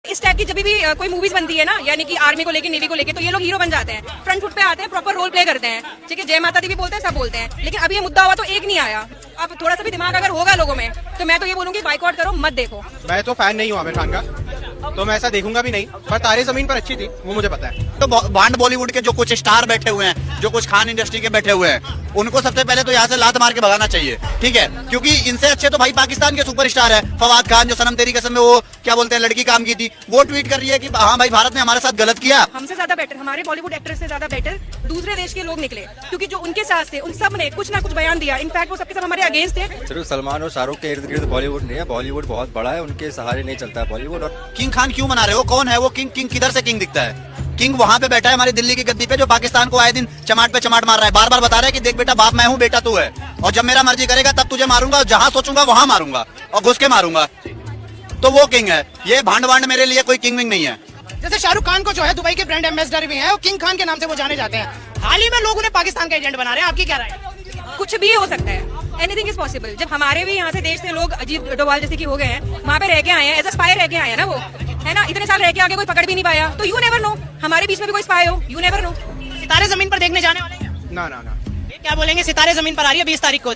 इस टाइप की जब भी कोई मूवीज बनती है ना, यानी कि आर्मी को लेके, नेवी को लेके, तो ये लोग हीरो बन जाते हैं, फ्रंट फुट पे आते हैं, प्रॉपर रोल प्ले करते हैं, ठीक है, जय माता दी भी बोलते हैं, सब बोलते हैं, लेकिन अभी ये मुद्दा हुआ तो एक नहीं आया। अब थोड़ा सा भी दिमाग अगर होगा लोगों में तो मैं तो ये बोलूंगी बाइकआउट करो, मत देखो। मैं तो फैन नहीं हूँ आमिर खान का, तो मैं ऐसा देखूंगा भी नहीं, पर तारे जमीन पर अच्छी थी, वो मुझे पता है। तो बांड बॉलीवुड के जो कुछ स्टार बैठे हुए हैं, जो कुछ खान इंडस्ट्री के बैठे हुए हैं, उनको सबसे पहले तो यहाँ से लात मार के भगाना चाहिए, ठीक है, क्योंकि इनसे अच्छे तो भाई पाकिस्तान के सुपरस्टार है फवाद खान, जो सनम तेरी कसम में वो क्या बोलते हैं लड़की काम की थी, वो ट्वीट कर रही है कि हाँ भाई भारत ने हमारे साथ गलत किया। हमसे ज्यादा बेटर, हमारे बॉलीवुड एक्ट्रेस से ज्यादा बेटर दूसरे देश के लोग निकले, क्योंकि जो उनके साथ थे उन सब ने कुछ ना कुछ बयान दिया, इनफैक्ट वो सबके सब हमारे अगेंस्ट थे। सिर्फ सलमान और शाहरुख के इर्द गिर्द बॉलीवुड नहीं है, बॉलीवुड बहुत बड़ा है, उनके सहारे नहीं चलता है बॉलीवुड। और किंग खान क्यों मना रहे हो? कौन है वो किंग? किंग किधर से किंग दिखता है? किंग वहाँ पे बैठा है हमारी दिल्ली की गद्दी पे, जो पाकिस्तान को आए दिन चमाट पे चमाट मार रहा है, बार बार बता रहा है कि देख बेटा बाप मैं हूँ, बेटा तू है, और जब मेरा मर्जी करेगा तब तुझे मारूंगा, और जहाँ सोचूंगा वहाँ मारूंगा और घुस के मारूंगा, तो वो किंग है। ये भांड वांड मेरे लिए कोई किंग विंग नहीं है। जैसे शाहरुख खान को जो है दुबई के ब्रांड एम्बेसडर भी हैं और किंग खान के नाम से वो जाने जाते हैं। हाल ही में लोग उन्हें पाकिस्तान का एजेंट बना रहे हैं, आपकी क्या राय है? कुछ भी हो सकता है, एनीथिंग इज पॉसिबल। जब हमारे भी यहाँ से देश से लोग अजीत डोभाल जैसे कि हो गए हैं, वहाँ पे रह के आए हैं, एज अ स्पाई रह के आए हैं ना, वो है ना, इतने साल रह के आगे कोई पकड़ भी नहीं पाया, तो यू नेवर नो, हमारे बीच में भी कोई स्पाई हो, यू नेवर नो। सितारे जमीन पर देखने जाने वाले हैं? ना ना ना, ये क्या बोलेंगे, सितारे जमीन पर आ रही है 20 तारीख को।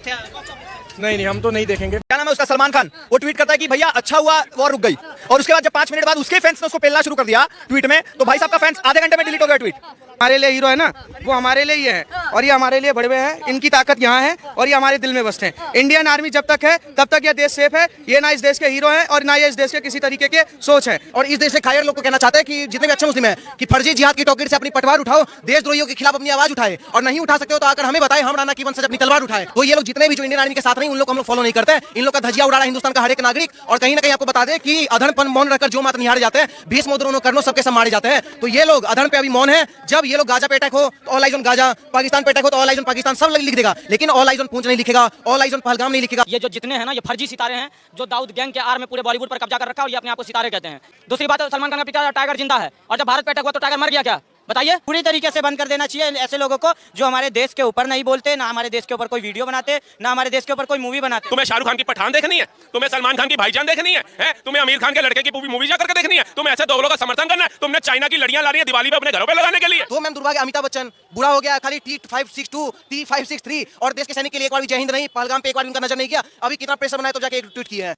नहीं हम तो नहीं देखेंगे। क्या नाम है उसका, सलमान खान, वो ट्वीट करता है कि भैया अच्छा हुआ वॉर रुक गई, और उसके बाद जब 5 मिनट बाद उसके फैंस ने उसको पेलना शुरू कर दिया ट्वीट में, तो भाई साहब का फैंस आधे घंटे में डिलीट हो गया ट्वीट। हमारे लिए हीरो है ना, वो हमारे लिए ही है, और ये हमारे लिए बड़े हुए हैं, इनकी ताकत यहाँ है और ये हमारे दिल में बसते हैं। इंडियन आर्मी जब तक है तब तक ये देश सेफ है, ये ना इस देश के हीरो हैं और ना ये इस देश के किसी तरीके के सोच है। और इस देश से कायर लोग को कहना चाहते हैं कि जितने भी अच्छे मुस्लिम हैं कि फर्जी जिहाद की टोकरी से अपनी पटवार उठाओ, देशद्रोहियों के खिलाफ अपनी आवाज उठाए, और नहीं उठा सकते हो तो आकर हमें बताएं, हम राणा की वंश से अपनी तलवार उठाए। तो ये लोग जितने भी जो इंडियन आर्मी के साथ नहीं, उन लोग को हम लोग फॉलो नहीं करते हैं, इन लोग का धजिया उड़ा रहा है हिंदुस्तान का हर एक नागरिक। और कहीं ना कहीं आपको बता दें कि अधर्म मौन रहकर जो मात्र निहारे जाते हैं, भीष्म द्रोण कर्ण सबके सब मारे जाते हैं, तो ये लोग अधर्म पे अभी मौन है। जब ये लोग गाजा पे अटैक हो तो all eyes on Gaza, Pakistan पे अटैक हो तो ऑल आइज ऑन पाकिस्तान, सब लिख देगा, लेकिन ऑल आइज ऑन पूंछ नहीं लिखेगा, ऑल आइज ऑन पहलगाम नहीं लिखेगा। ये जो जितने हैं ना, ये फर्जी सितारे हैं जो दाऊद गैंग के आर में पूरे बॉलीवुड पर कब्जा कर रखा है, और ये अपने आप को सितारे कहते हैं। दूसरी बात, सलमान खान का पिता टाइगर जिंदा है, और जब भारत पे अटैक हुआ तो टाइगर मर गया क्या, बताइए? पूरी तरीके से बंद कर देना चाहिए ऐसे लोगों को जो हमारे देश के ऊपर नहीं बोलते, ना हमारे देश के ऊपर कोई वीडियो बनाते, ना हमारे देश के ऊपर कोई मूवी बनाते। तुम्हें शाहरुख खान की पठान देखनी है, तुम्हें सलमान खान की भाईजान देखनी है, तुम्हें आमिर खान के लड़के की मूवी जा करके देखनी है, तुम्हें ऐसे दोगलों का समर्थन करना है, तुमने चाइना की लड़ियां ला रही है दिवाली पे अपने घरों पे लगाने के लिए। तो मैम दुर्भाग्य अमिताभ बच्चन बुरा हो गया, खाली T562 T563 और देश के सैनिक के लिए एक बार भी जय हिंद नहीं, पहलगाम पे एक बार उनका नजर नहीं किया। अभी कितना प्रेशर बनाया तो जाके एक ट्वीट किया है।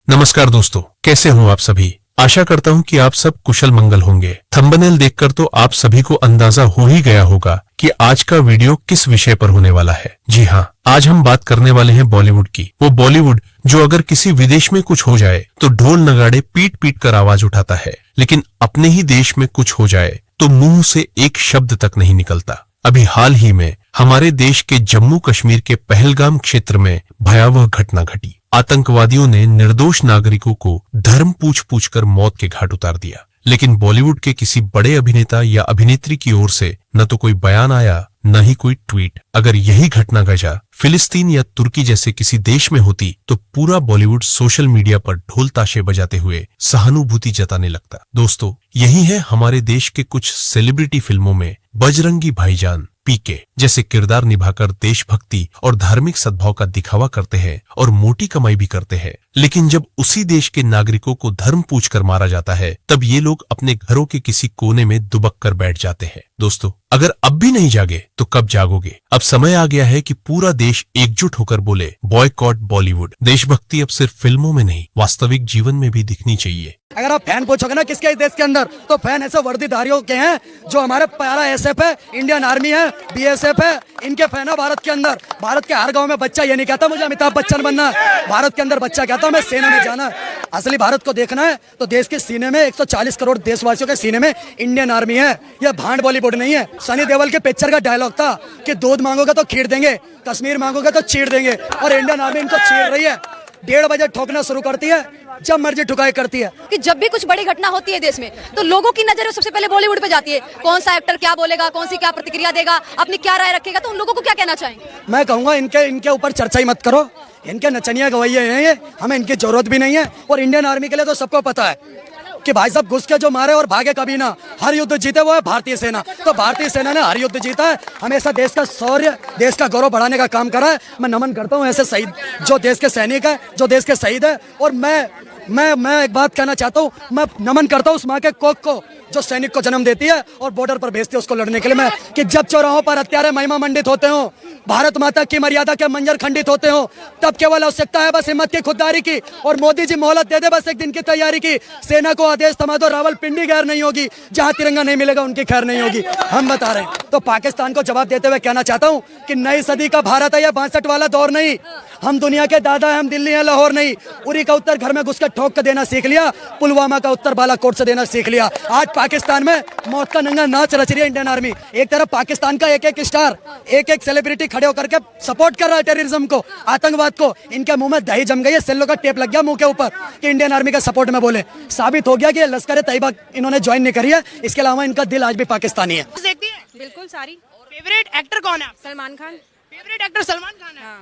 नमस्कार दोस्तों, कैसे हो आप सभी? आशा करता हूं कि आप सब कुशल मंगल होंगे। थंबनेल देखकर तो आप सभी को अंदाजा हो ही गया होगा कि आज का वीडियो किस विषय पर होने वाला है। जी हाँ, आज हम बात करने वाले हैं बॉलीवुड की। वो बॉलीवुड जो अगर किसी विदेश में कुछ हो जाए तो ढोल नगाड़े पीट पीट कर आवाज उठाता है, लेकिन अपने ही देश में कुछ हो जाए तो मुंह से एक शब्द तक नहीं निकलता। अभी हाल ही में हमारे देश के जम्मू कश्मीर के पहलगाम क्षेत्र में भयावह घटना घटी। आतंकवादियों ने निर्दोष नागरिकों को धर्म पूछ पूछ कर मौत के घाट उतार दिया, लेकिन बॉलीवुड के किसी बड़े अभिनेता या अभिनेत्री की ओर से न तो कोई बयान आया, न ही कोई ट्वीट। अगर यही घटना गजा फिलिस्तीन या तुर्की जैसे किसी देश में होती तो पूरा बॉलीवुड सोशल मीडिया पर ढोल ताशे बजाते हुए सहानुभूति जताने लगता। दोस्तों, यही है हमारे देश के कुछ सेलिब्रिटी फिल्मों में बजरंगी भाईजान पीके जैसे किरदार निभाकर देशभक्ति और धार्मिक सद्भाव का दिखावा करते हैं और मोटी कमाई भी करते हैं, लेकिन जब उसी देश के नागरिकों को धर्म पूछकर मारा जाता है तब ये लोग अपने घरों के किसी कोने में दुबक कर बैठ जाते हैं। दोस्तों, अगर अब भी नहीं जागे तो कब जागोगे? अब समय आ गया है कि पूरा देश एकजुट होकर बोले बॉयकॉट बॉलीवुड। देशभक्ति अब सिर्फ फिल्मों में नहीं, वास्तविक जीवन में भी दिखनी चाहिए। अगर आप फैन पूछोगे ना किसके देश के अंदर, तो फैन ऐसे वर्दीधारियों के हैं जो हमारे प्यारा एसएफ है, इंडियन आर्मी है, बीएसएफ है, इनके फैन है भारत के अंदर। भारत के हर गांव में बच्चा ये नहीं कहता मुझे अमिताभ बच्चन बनना है, भारत के अंदर बच्चा कहता मैं सेना में जाना है। असली भारत को देखना है तो देश के सीने में 140 करोड़ देशवासियों के सीने में इंडियन आर्मी है। यह भांड बॉलीवुड नहीं है। सनी देओल के पिक्चर का डायलॉग था कि दूध मांगोगे तो खीर देंगे, कश्मीर मांगोगे तो चीर देंगे, और इंडियन आर्मी इनको चीर रही है। 1:30 बजे ठोकना शुरू करती है, जब मर्जी ठुकाई करती है। कि जब भी कुछ बड़ी घटना होती है देश में तो लोगों की नजर सबसे पहले बॉलीवुड पे जाती है। कौन सा एक्टर क्या बोलेगा, कौन सी क्या प्रतिक्रिया देगा, अपनी क्या राय रखेगा, तो उन लोगों को क्या कहना चाहेंगे? मैं कहूंगा इनके ऊपर चर्चा ही मत करो, इनके नचनिया गवैये हैं ये, हमें इनकी जरूरत भी नहीं है। और इंडियन आर्मी के लिए तो सबको पता है कि भाई साहब घुस के जो मारे और भागे कभी ना। हर युद्ध जीते वो है भारतीय सेना। तो भारतीय सेना ने हर युद्ध जीता है, हमेशा देश का शौर्य, देश का गौरव बढ़ाने का काम करा है। मैं नमन करता हूँ ऐसे शहीद जो देश के सैनिक है, जो देश के शहीद है। और मैं एक बात कहना चाहता हूँ, मैं नमन करता हूँ उस माँ के कोख को जो सैनिक को जन्म देती है और बॉर्डर पर भेजती है उसको लड़ने के लिए। मैं कि जब चौराहों पर हत्यारे महिमा मंडित होते हो, भारत माता की मर्यादा के मंजर खंडित होते हो, तब केवल आवश्यकता है बस हिम्मत की, खुददारी की। और मोदी जी मोहलत दे दे बस एक दिन की तैयारी की। सेना को आदेश थमा दो, रावलपिंडी गैर नहीं होगी, जहां तिरंगा नहीं मिलेगा उनकी खैर नहीं होगी। हम बता रहे हैं। तो पाकिस्तान को जवाब देते हुए कहना चाहता हूं कि नई सदी का भारत है, यह 62 वाला दौर नहीं। हम दुनिया के दादा हैं, हम दिल्ली है, लाहौर नहीं। उरी का उत्तर घर में घुस कर ठोक कर देना सीख लिया, पुलवामा का उत्तर बालाकोट से देना सीख लिया। आज पाकिस्तान में मौत का नंगा नाच रच रही है इंडियन आर्मी। एक तरफ पाकिस्तान का एक एक स्टार, एक एक सेलिब्रिटी खड़े होकर के सपोर्ट कर रहा है टेररिज्म को, आतंकवाद को। इनके मुंह में दही जम गई है, सेल्लो का टेप लग गया मुंह के ऊपर कि इंडियन आर्मी का सपोर्ट में बोले। साबित हो गया कि लश्कर तैयबा इन्होंने ज्वाइन नहीं करी है, इसके अलावा इनका दिल आज भी पाकिस्तानी है। देखती है? बिल्कुल सारी। फेवरेट एक्टर कौन है? सलमान खान। फेवरेट एक्टर सलमान खान है।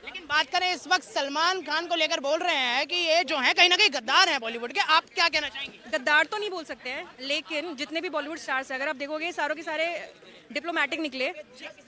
लेकिन बात करें इस वक्त सलमान खान को लेकर बोल रहे हैं कि ये जो है कहीं ना कहीं गद्दार हैं बॉलीवुड के। आप क्या कहना चाहेंगे? गद्दार तो नहीं बोल सकते हैं, लेकिन जितने भी बॉलीवुड स्टार्स हैं अगर आप देखोगे सारों के सारे डिप्लोमेटिक निकले।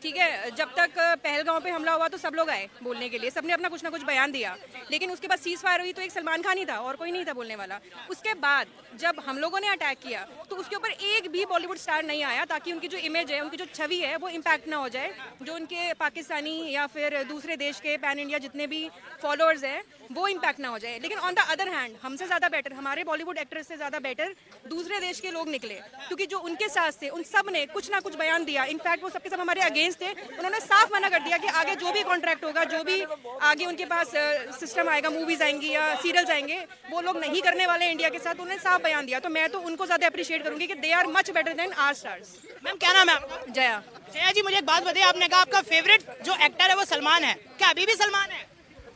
ठीक है, जब तक पहलगांव पे हमला हुआ तो सब लोग आए बोलने के लिए, सबने अपना कुछ ना कुछ बयान दिया। लेकिन उसके बाद सीज फायर हुई तो एक सलमान खान ही था और कोई नहीं था बोलने वाला। उसके बाद जब हम लोगों ने अटैक किया तो उसके ऊपर एक भी बॉलीवुड स्टार नहीं आया, ताकि उनकी जो इमेज है, उनकी जो छवि है वो इम्पैक्ट ना हो जाए। जो उनके पाकिस्तानी या फिर दूसरे देश के पैन इंडिया जितने भी फॉलोअर्स हैं वो इम्पैक्ट ना हो जाए। लेकिन ऑन द अदर हैंड हमसे ज़्यादा बेटर, हमारे बॉलीवुड एक्टर्स से ज़्यादा बेटर दूसरे देश के लोग निकले, क्योंकि जो उनके साथ थे उन सब ने कुछ ना कुछ बयान दिया। इनफैक्ट वो सबके सब हमारे अगेंस्ट थे। उन्होंने साफ मना कर दिया कि आगे जो भी कॉन्ट्रैक्ट होगा, जो भी आगे उनके पास सिस्टम आएगा, मूवीज आएंगी या सीरियल्स आएंगे, वो लोग नहीं करने वाले इंडिया के साथ। उन्होंने साफ बयान दिया। तो मैं तो उनको ज़्यादा अप्रिशिएट करूंगी कि they are much better than our stars. Ma'am क्या नाम है आपका? जया। जया जी, मुझे एक बात बताइए, आपने कहा आपका फेवरेट जो एक्टर है वो सलमान है, क्या अभी भी सलमान है?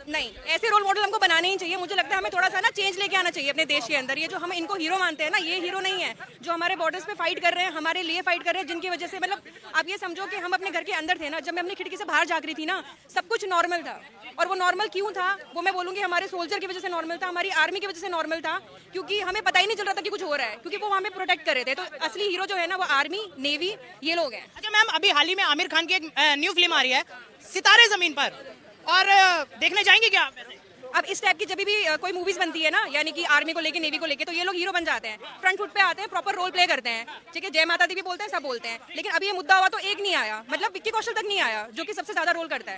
नहीं, ऐसे रोल मॉडल हमको बनाने ही चाहिए। मुझे लगता है हमें थोड़ा सा ना चेंज लेके आना चाहिए अपने देश के अंदर। ये जो हम इनको हीरो मानते हैं ना, ये हीरो नहीं है। जो हमारे बॉर्डर्स पे फाइट कर रहे हैं, हमारे लिए फाइट कर रहे हैं, जिनकी वजह से मतलब आप ये समझो कि हम अपने घर के अंदर थे ना, जब मैं अपनी खिड़की से बाहर झाँक रही थी ना, सब कुछ नॉर्मल था। और वो नॉर्मल क्यों था वो मैं बोलूँगी हमारे सोल्जर की वजह से नॉर्मल था, हमारी आर्मी की वजह से नॉर्मल था, क्योंकि हमें पता ही नहीं चल रहा था कि कुछ हो रहा है, क्योंकि वो हमें प्रोटेक्ट कर रहे थे। तो असली हीरो जो है ना वो आर्मी, नेवी, ये लोग हैं। अच्छा मैम, अभी हाल ही में आमिर खान की एक न्यू फिल्म आ रही है सितारे जमीन पर, और देखने जाएंगे क्या आप? अब इस टाइप की जब भी कोई मूवीज बनती है ना, यानी कि आर्मी को लेके, नेवी को लेके, तो ये लोग हीरो बन जाते हैं, फ्रंट फुट पे आते हैं, प्रॉपर रोल प्ले करते हैं। ठीक है, जय माता दी भी बोलते हैं, सब बोलते हैं। लेकिन अभी ये मुद्दा हुआ तो एक नहीं आया, मतलब विक्की कौशल तक नहीं आया, जो कि सबसे ज्यादा रोल करता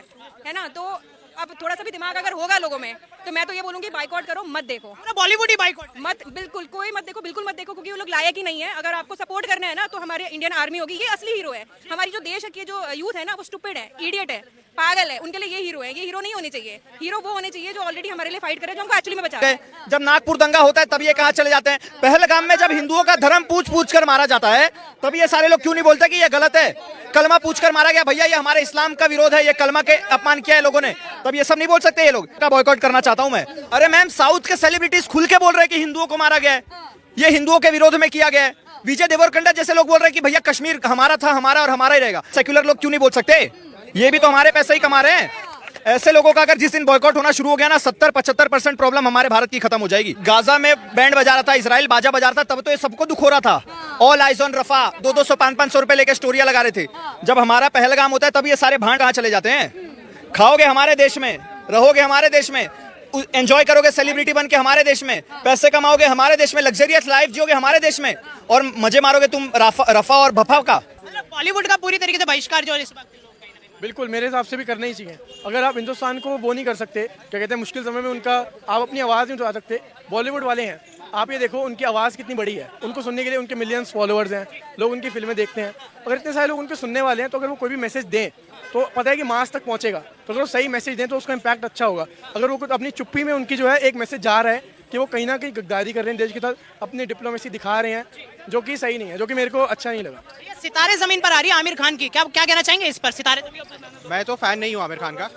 है ना। तो अब थोड़ा सा भी दिमाग अगर होगा लोगों में, तो मैं तो ये बोलूंगी बाइकआउट करो, मत देखो। बॉलीवुड ही बाइकआउट मत, बिल्कुल कोई मत देखो, बिल्कुल मत देखो, क्योंकि वो लोग लायक ही नहीं है। अगर आपको सपोर्ट करना है ना तो हमारे इंडियन आर्मी होगी, ये असली हीरो है। हमारी जो देश की जो यूथ है ना वो स्टूपिड है, इडियट है, पागल है, उनके लिए ये हीरो है। ये हीरो नहीं होने चाहिए। हीरो वो होने चाहिए जो ऑलरेडी हमारे लिए फाइट करे, जो हमको एक्चुअली में बचा है। जब नागपुर दंगा होता है तब ये कहाँ चले जाते हैं? पहलगाम में जब हिंदुओं का धर्म पूछ कर मारा जाता है तब ये सारे लोग क्यों नहीं बोलते कि ये गलत है? कलमा पूछकर मारा गया, भैया ये हमारे इस्लाम का विरोध है, ये कलमा के अपमान किया है लोगों ने, तब ये सब नहीं बोल सकते ये लोग? का बॉयकॉट करना चाहता हूं मैं। अरे मैम, साउथ के सेलिब्रिटीज खुल के बोल रहे हैं कि हिंदुओं को मारा गया है, ये हिंदुओं के विरोध में किया गया है। विजय देवरकोंडा जैसे लोग बोल रहे हैं कि भैया कश्मीर हमारा था, हमारा और हमारा ही रहेगा। सेक्युलर लोग क्यों नहीं बोल सकते? ये भी तो हमारे पैसे ही कमा रहे हैं। ऐसे लोगों का अगर जिस दिन बॉयकॉट होना शुरू हो गया ना, 70-75% प्रॉब्लम हमारे भारत की खत्म हो जाएगी। गाजा में बैंड बजा रहा था, इजराइल बाजा बजा रहा था, तब तो ये सबको दुख हो रहा था। ऑल आइज ऑन रफा 200, 500 रुपए लेके स्टोरिया लगा रहे थे। जब हमारा पहलगाम होता है तब ये सारे भांड कहाँ चले जाते हैं? खाओगे हमारे देश में, रहोगे हमारे देश में, एंजॉय करोगे सेलिब्रिटी बन के हमारे देश में, पैसे कमाओगे हमारे देश में, लग्जरियस लाइफ जियोगे हमारे देश में, और मजे मारोगे तुम रफा और भफा का। बॉलीवुड का पूरी तरीके से बहिष्कार जो इस वक्त बिल्कुल मेरे हिसाब से भी करना ही चाहिए। अगर आप हिंदुस्तान को वो नहीं कर सकते, क्या कहते हैं, मुश्किल समय में उनका आप अपनी आवाज़ नहीं उठा सकते, बॉलीवुड वाले हैं, आप ये देखो उनकी आवाज़ कितनी बड़ी है, उनको सुनने के लिए उनके मिलियंस फॉलोअर्स हैं, लोग उनकी फिल्में देखते हैं। अगर इतने सारे लोग उनके सुनने वाले हैं तो अगर वो कोई भी मैसेज दें तो पता है कि मास तक पहुंचेगा। तो अगर वो सही मैसेज दें तो उसका इम्पैक्ट अच्छा होगा। अगर वो अपनी चुप्पी में उनकी जो है एक मैसेज जा रहा है कि वो कहीं ना कहीं गद्दारी कर रहे हैं देश के साथ, अपनी डिप्लोमेसी दिखा रहे हैं, जो कि सही नहीं है, जो कि मेरे को अच्छा नहीं लगा। सितारे जमीन पर आ रही है आमिर खान की, क्या कहना चाहेंगे इस पर? सितारे जमीन पर मैं तो फैन नहीं हूँ आमिर खान का,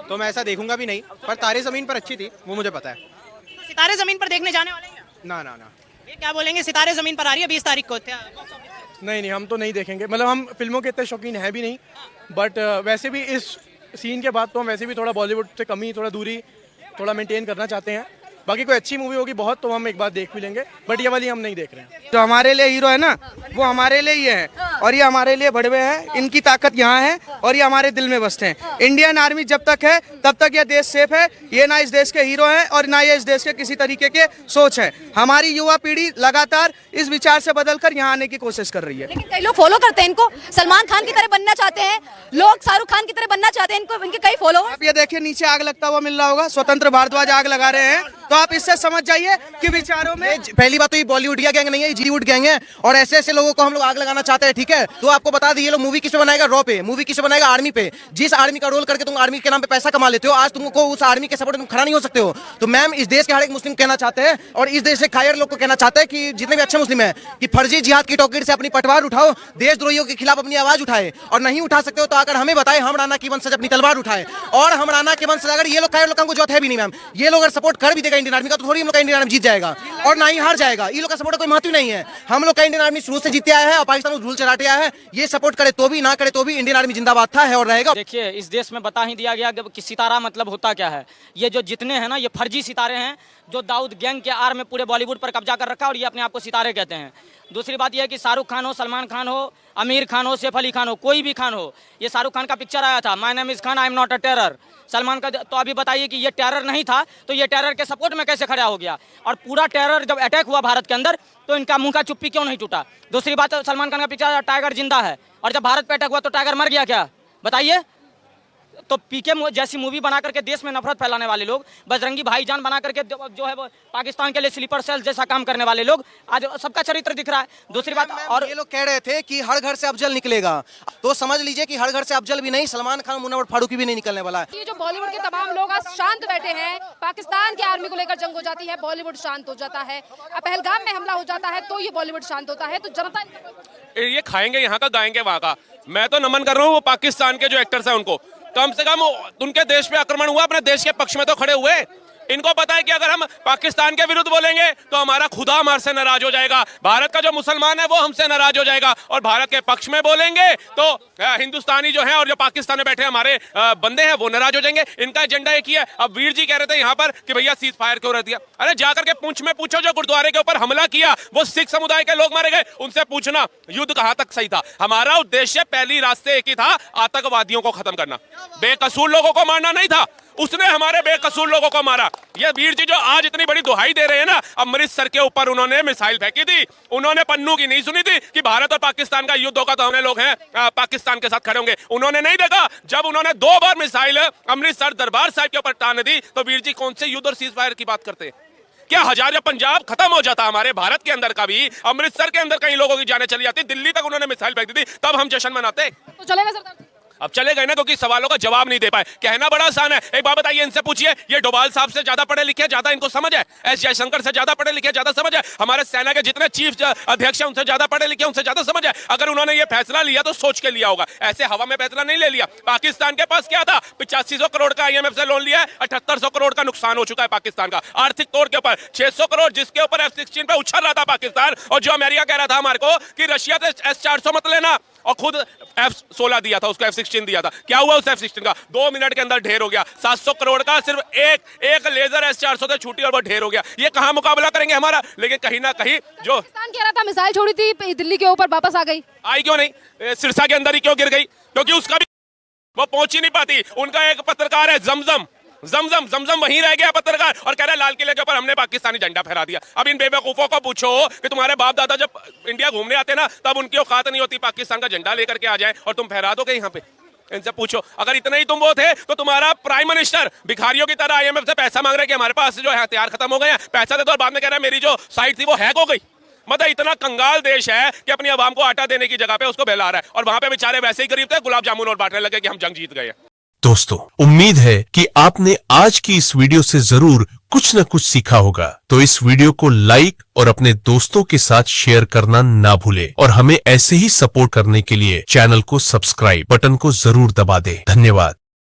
तो मैं ऐसा देखूंगा भी नहीं, पर तारे जमीन पर अच्छी थी, वो मुझे पता है। तो सितारे जमीन पर देखने जाने वाले हैं? ना ना ना, ये क्या बोलेंगे, सितारे जमीन पर आ रही है 20 तारीख को। नहीं, हम तो नहीं देखेंगे, मतलब हम फिल्मों के इतने शौकीन हैं भी नहीं, बट वैसे भी इस सीन के बाद तो हम वैसे भी थोड़ा बॉलीवुड से कमी, थोड़ा दूरी, थोड़ा मेंटेन करना चाहते हैं। बाकी कोई अच्छी मूवी होगी बहुत तो हम एक बार देख भी लेंगे, बट ये वाली हम नहीं देख रहे हैं। जो हमारे लिए हीरो है ना, वो हमारे लिए ही है और ये हमारे लिए बड़वे हैं। इनकी ताकत यहाँ है और ये हमारे दिल में बसते हैं। इंडियन आर्मी जब तक है तब तक यह देश सेफ है। ये ना इस देश के हीरो हैं और ना ये इस देश के किसी तरीके के सोच है। हमारी युवा पीढ़ी लगातार इस विचार से बदलकर यहाँ आने की कोशिश कर रही है। लेकिन कई लोग फॉलो करते हैं इनको, सलमान खान की तरह बनना चाहते हैं, लोग शाहरुख खान की तरह बनना चाहते हैं, इनको इनके कई फॉलोअर्स। आप ये देखिए नीचे आग लगता हुआ मिल रहा होगा, स्वतंत्र भारद्वाज आग लगा रहे हैं, तो आप इससे समझ जाइए कि विचारों में पहली बात तो ये बॉलीवुड या गैंग नहीं है, ये जीवुड गैंग है और ऐसे ऐसे लोगों को हम लोग आग लगाना चाहते हैं। ठीक है, तो आपको बता दी ये लोग मूवी किस पे बनाएगा, रॉ पे, मूवी किस पे बनाएगा, आर्मी पे। जिस आर्मी का रोल करके तुम आर्मी के नाम पे पैसा कमा लेते हो, आज तुमको उस आर्मी के सपोर्ट में खड़ा नहीं हो सकते हो। तो मैम इस देश के हर एक मुस्लिम कहना चाहते हैं और इस देश से कायर लोग को कहना चाहते हैं कि जितने भी अच्छे मुस्लिम हैं कि फर्जी जिहाद की टोकरी से अपनी पटवार उठाओ, देशद्रोहियों के खिलाफ अपनी आवाज उठाए और नहीं उठा सकते हो तो आकर हमें बताए, हम राणा की वंश से अपनी तलवार उठाए। और हम राणा के वंश से अगर ये लोग कायर लोगों को जो है भी नहीं मैम, ये लोग अगर सपोर्ट कर भी देगा इंडियन आर्मी का तो थोड़ी हम लोग का इंडियन आर्मी जीत जाएगा और ना ही हार जाएगा। ये लोग का सपोर्ट कोई महत्व नहीं है। हम लोग का इंडियन आर्मी शुरू से जीते आया है और पाकिस्तान को धूल चलाते आया है। ये सपोर्ट करे तो भी ना करे तो भी इंडियन आर्मी जिंदाबाद था, है और रहेगा। देखिए इस देश में बता ही दिया गया कि सितारा मतलब होता क्या है। ये जो जितने हैं ना ये फर्जी सितारे हैं जो दाऊद गैंग के आड़ में पूरे बॉलीवुड पर कब्जा कर रखा है और ये अपने आप को सितारे कहते हैं। दूसरी बात यह है कि शाहरुख खान हो, सलमान खान हो, आमिर खान हो, सैफ अली खान हो, कोई भी खान हो, ये शाहरुख खान का पिक्चर आया था my name is Khan I am not a terror. Salman का तो अभी बताइए कि ये टेरर नहीं था तो ये टेरर के सपोर्ट में कैसे खड़ा हो गया। और पूरा टेरर जब अटैक हुआ भारत के अंदर तो इनका मुंह का चुप्पी क्यों नहीं टूटा। दूसरी बात सलमान खान का पिक्चर टाइगर जिंदा है और जब भारत पे अटैक हुआ तो टाइगर मर गया क्या, बताइए। तो पीके जैसी मूवी बना करके देश में नफरत फैलाने वाले लोग, बजरंगी भाईजान बना करके जो है वो पाकिस्तान के लिए स्लीपर सेल जैसा काम करने वाले लोग, आज सबका चरित्र दिख रहा है। दूसरी बात और ये लोग कह रहे थे कि हर घर से अफजल निकलेगा, तो समझ लीजिए कि हर घर से अफजल भी नहीं, सलमान खान, मुन्नावर फारूकी भी नहीं निकलने वाला है। ये जो बॉलीवुड के तमाम लोग आज शांत बैठे हैं, पाकिस्तान की आर्मी को लेकर जंग हो जाती है, बॉलीवुड शांत हो जाता है, पहलगाम में हमला हो जाता है तो ये बॉलीवुड शांत होता है, तो जनता ये खाएंगे यहाँ का गाएंगे वहाँ का। मैं तो नमन कर रहा हूँ वो पाकिस्तान के जो एक्टर्स हैं उनको, कम से कम उनके देश पे आक्रमण हुआ, अपने देश के पक्ष में तो खड़े हुए। इनको पता है कि अगर हम पाकिस्तान के विरुद्ध बोलेंगे तो हमारा खुदा हमारे से नाराज हो जाएगा, भारत का जो मुसलमान है वो हमसे नाराज हो जाएगा, और भारत के पक्ष में बोलेंगे तो हिंदुस्तानी जो है और जो पाकिस्तान में बैठे हमारे बंदे हैं वो नाराज हो जाएंगे। इनका एजेंडा एक ही है। अब वीर जी कह रहे थे यहाँ पर कि भैया सीज फायर क्यों रह दिया, अरे जाकर के पूंछ में पूछो जो गुरुद्वारे के ऊपर हमला किया वो सिख समुदाय के लोग मारे गए, उनसे पूछना युद्ध कहाँ तक सही था। हमारा उद्देश्य पहली रास्ते एक ही था, आतंकवादियों को खत्म करना, बेकसूर लोगों को मारना नहीं था। उसने हमारे बेकसूर लोगों को मारा। ये वीर जी जो आज इतनी बड़ी दुहाई दे रहे हैं ना, अमृतसर के ऊपर उन्होंने मिसाइल फेंकी थी, उन्होंने पन्नू की नहीं सुनी थी कि भारत और पाकिस्तान का युद्ध होगा तो हमने लोग हैं पाकिस्तान के साथ खड़े होंगे। उन्होंने नहीं देखा जब उन्होंने 2 बार मिसाइल अमृतसर दरबार साहिब के ऊपर तान दी तो वीर जी कौन से युद्ध और सीज फायर की बात करते हैं। क्या हजारिया पंजाब खत्म हो जाता, हमारे भारत के अंदर का भी, अमृतसर के अंदर कई लोगों की जाने चली जाती, दिल्ली तक उन्होंने मिसाइल फेंक दी थी, तब हम जश्न मनाते। तो चलेगा सरदार जी? अब चले गए ना, क्योंकि सवालों का जवाब नहीं दे पाए। कहना बड़ा आसान है। एक बात बताइए, इनसे पूछिए, ये डोभाल साहब से ज्यादा पढ़े लिखे, ज्यादा इनको समझ है, एस जयशंकर से ज्यादा पढ़े लिखे, ज्यादा समझ है, हमारे सेना के जितने चीफ अध्यक्ष हैं उनसे ज्यादा पढ़े लिखे, उनसे ज्यादा समझ है। अगर उन्होंने ये फैसला लिया तो सोच के लिया होगा, ऐसे हवा में फैसला नहीं ले लिया। पाकिस्तान के पास क्या था, 8500 करोड़ का IMF से लोन लिया है, 7800 करोड़ का नुकसान हो चुका है पाकिस्तान का आर्थिक तौर के ऊपर। 600 करोड़ जिसके ऊपर F-16 पे उछल रहा था पाकिस्तान, और जो अमेरिका कह रहा था हमारे को कि रशिया से S-400 मत लेना, और खुद F-16 दिया था, उसको F-16 दिया था। क्या हुआ उस F-16 का, 2 मिनट के अंदर ढेर हो गया। 700 करोड़ का सिर्फ एक लेजर S-400 से छूटी और वो ढेर हो गया। ये कहां मुकाबला करेंगे हमारा। लेकिन कहीं ना कहीं जो पाकिस्तान कह रहा था मिसाइल छोड़ी थी दिल्ली के ऊपर, वापस आ गई, आई क्यों नहीं, सिरसा के अंदर ही क्यों गिर गई, क्योंकि उसका भी वो पहुंच ही नहीं पाती। उनका एक पत्रकार है जमजम वहीं रह गया पत्रकार, और कह रहा है लाल किले के ऊपर हमने पाकिस्तानी झंडा फहरा दिया। अब इन बेवकूफों को पूछो कि तुम्हारे बाप दादा जब इंडिया घूमने आते ना तब उनकी औकात नहीं होती पाकिस्तान का झंडा लेकर के आ जाए और तुम फहरा दोगे यहाँ पे। इनसे पूछो, अगर इतने ही तुम वो थे तो तुम्हारा प्राइम मिनिस्टर भिखारियों की तरह IMF से पैसा मांग रहा है कि हमारे पास जो है हथियार खत्म हो गए हैं, पैसा दे दो, और बाद में कह रहा है मेरी जो साइट थी वो हैक हो गई। मतलब इतना कंगाल देश है कि अपनी आवाम को आटा देने की जगह पे उसको बहला रहा है, और वहां पे बेचारे वैसे ही गरीब थे, गुलाब जामुन और बांटने लगे कि हम जंग जीत गए। दोस्तों, उम्मीद है कि आपने आज की इस वीडियो से जरूर कुछ न कुछ सीखा होगा। तो इस वीडियो को लाइक और अपने दोस्तों के साथ शेयर करना ना भूलें, और हमें ऐसे ही सपोर्ट करने के लिए चैनल को सब्सक्राइब बटन को जरूर दबा दें। धन्यवाद।